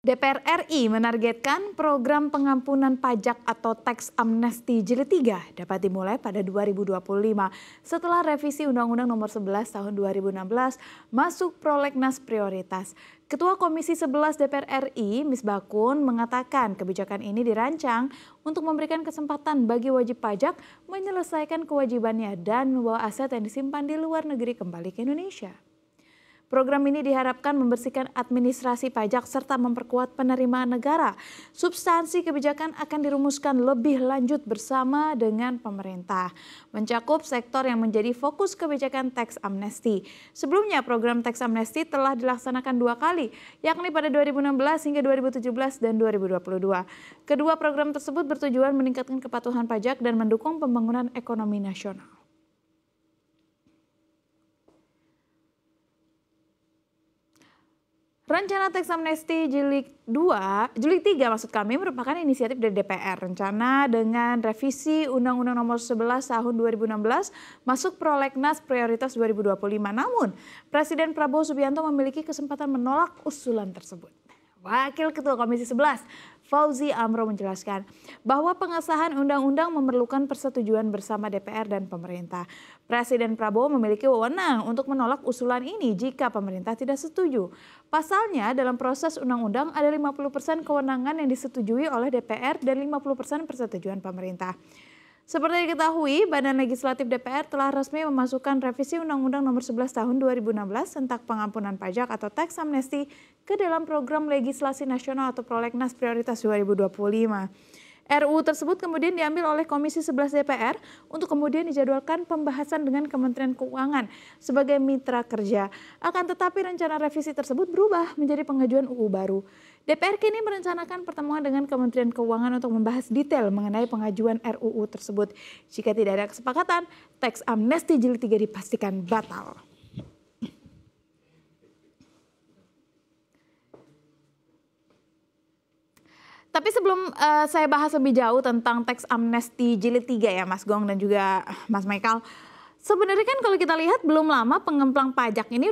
DPR RI menargetkan program pengampunan pajak atau tax amnesty jilid 3 dapat dimulai pada 2025 setelah revisi Undang-Undang Nomor 11 Tahun 2016 masuk prolegnas prioritas. Ketua Komisi 11 DPR RI, Misbakun, mengatakan kebijakan ini dirancang untuk memberikan kesempatan bagi wajib pajak menyelesaikan kewajibannya dan membawa aset yang disimpan di luar negeri kembali ke Indonesia. Program ini diharapkan membersihkan administrasi pajak serta memperkuat penerimaan negara. Substansi kebijakan akan dirumuskan lebih lanjut bersama dengan pemerintah. Mencakup sektor yang menjadi fokus kebijakan tax amnesty. Sebelumnya program tax amnesty telah dilaksanakan 2 kali, yakni pada 2016 hingga 2017 dan 2022. Kedua program tersebut bertujuan meningkatkan kepatuhan pajak dan mendukung pembangunan ekonomi nasional. Rencana teks amnesti jilid 3 merupakan inisiatif dari DPR. Rencana dengan revisi Undang-Undang Nomor 11 Tahun 2016 masuk prolegnas prioritas 2025. Namun, Presiden Prabowo Subianto memiliki kesempatan menolak usulan tersebut. Wakil Ketua Komisi 11, Fauzi Amro menjelaskan bahwa pengesahan undang-undang memerlukan persetujuan bersama DPR dan pemerintah. Presiden Prabowo memiliki wewenang untuk menolak usulan ini jika pemerintah tidak setuju. Pasalnya dalam proses undang-undang ada 50% kewenangan yang disetujui oleh DPR dan 50% persetujuan pemerintah. Seperti diketahui, Badan Legislatif DPR telah resmi memasukkan revisi Undang-Undang Nomor 11 Tahun 2016 tentang pengampunan pajak atau tax amnesty ke dalam program legislasi nasional atau prolegnas prioritas 2025. RUU tersebut kemudian diambil oleh Komisi 11 DPR untuk kemudian dijadwalkan pembahasan dengan Kementerian Keuangan sebagai mitra kerja. Akan tetapi rencana revisi tersebut berubah menjadi pengajuan UU baru. DPR kini merencanakan pertemuan dengan Kementerian Keuangan untuk membahas detail mengenai pengajuan RUU tersebut. Jika tidak ada kesepakatan, teks amnesti jilid 3 dipastikan batal. Tapi sebelum saya bahas lebih jauh tentang teks amnesti jilid 3 ya Mas Gong dan juga Mas Michael. Sebenarnya kan kalau kita lihat belum lama pengemplang pajak ini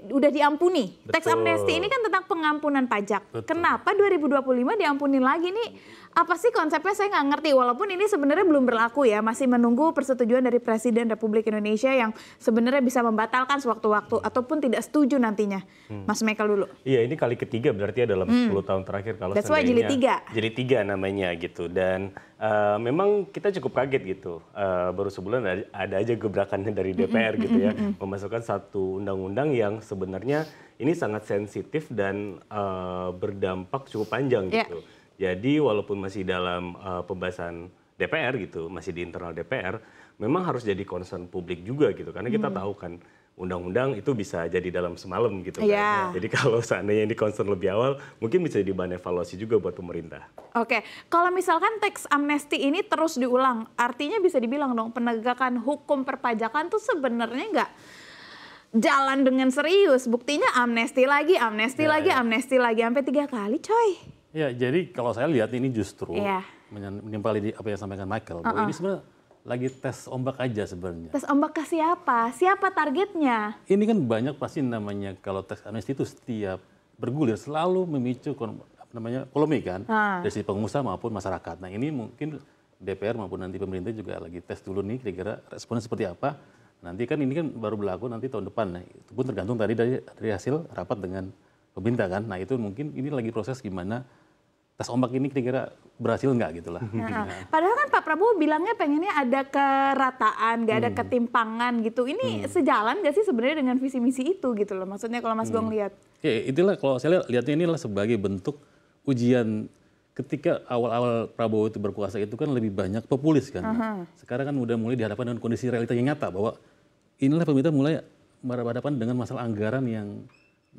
udah diampuni. Teks amnesti ini kan tentang pengampunan pajak. Betul. Kenapa 2025 diampuni lagi nih? Apa sih konsepnya saya nggak ngerti. Walaupun ini sebenarnya belum berlaku ya. Masih menunggu persetujuan dari Presiden Republik Indonesia yang sebenarnya bisa membatalkan sewaktu-waktu ataupun tidak setuju nantinya. Mas Michael dulu. Iya, ini kali ketiga berarti ya dalam 10 tahun terakhir. Kalau that's why jilid 3. Jilid 3 namanya gitu. Dan memang kita cukup kaget gitu. Baru sebulan ada aja gebrakannya dari DPR gitu ya. Memasukkan satu undang-undang yang sebenarnya ini sangat sensitif dan berdampak cukup panjang gitu. Jadi walaupun masih dalam pembahasan DPR gitu, masih di internal DPR, memang harus jadi concern publik juga gitu. Karena kita tahu kan undang-undang itu bisa jadi dalam semalam gitu kan. Jadi kalau seandainya ini concern lebih awal, mungkin bisa jadi bahan evaluasi juga buat pemerintah. Oke, kalau misalkan teks amnesti ini terus diulang, artinya bisa dibilang dong penegakan hukum perpajakan tuh sebenarnya nggak jalan dengan serius. Buktinya amnesti lagi, amnesti lagi, sampai 3 kali coy. Ya, jadi kalau saya lihat ini justru menimpali apa yang sampaikan Michael, bahwa ini sebenarnya lagi tes ombak aja sebenarnya. Tes ombak ke siapa? Siapa targetnya? Ini kan banyak pasti namanya kalau teks amnesti itu setiap bergulir selalu memicu polemik kan dari sisi pengusaha maupun masyarakat. Nah ini mungkin DPR maupun nanti pemerintah juga lagi tes dulu nih kira-kira responnya seperti apa. Nanti kan ini kan baru berlaku nanti tahun depan. Nah, itu pun tergantung tadi dari hasil rapat dengan pemerintah kan. Nah itu mungkin ini lagi proses gimana tes ombak ini kira-kira berhasil nggak gitu lah. Padahal kan Pak Prabowo bilangnya pengennya ada kerataan, nggak ada ketimpangan gitu. Ini sejalan nggak sih sebenarnya dengan visi misi itu gitu loh. Maksudnya kalau Mas Gong lihat. Ya itulah kalau saya lihatnya inilah sebagai bentuk ujian ketika awal-awal Prabowo itu berkuasa itu kan lebih banyak populis kan. Sekarang kan udah mulai dihadapkan dengan kondisi realita yang nyata bahwa inilah pemerintah mulai berhadapan dengan masalah anggaran yang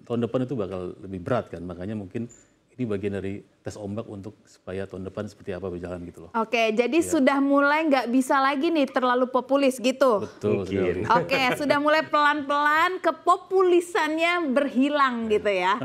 tahun depan itu bakal lebih berat kan. Makanya mungkin ini bagian dari tes ombak untuk supaya tahun depan seperti apa berjalan gitu loh. Oke, jadi sudah mulai nggak bisa lagi nih terlalu populis gitu. Betul. Oke, sudah mulai pelan-pelan kepopulisannya berhilang gitu ya.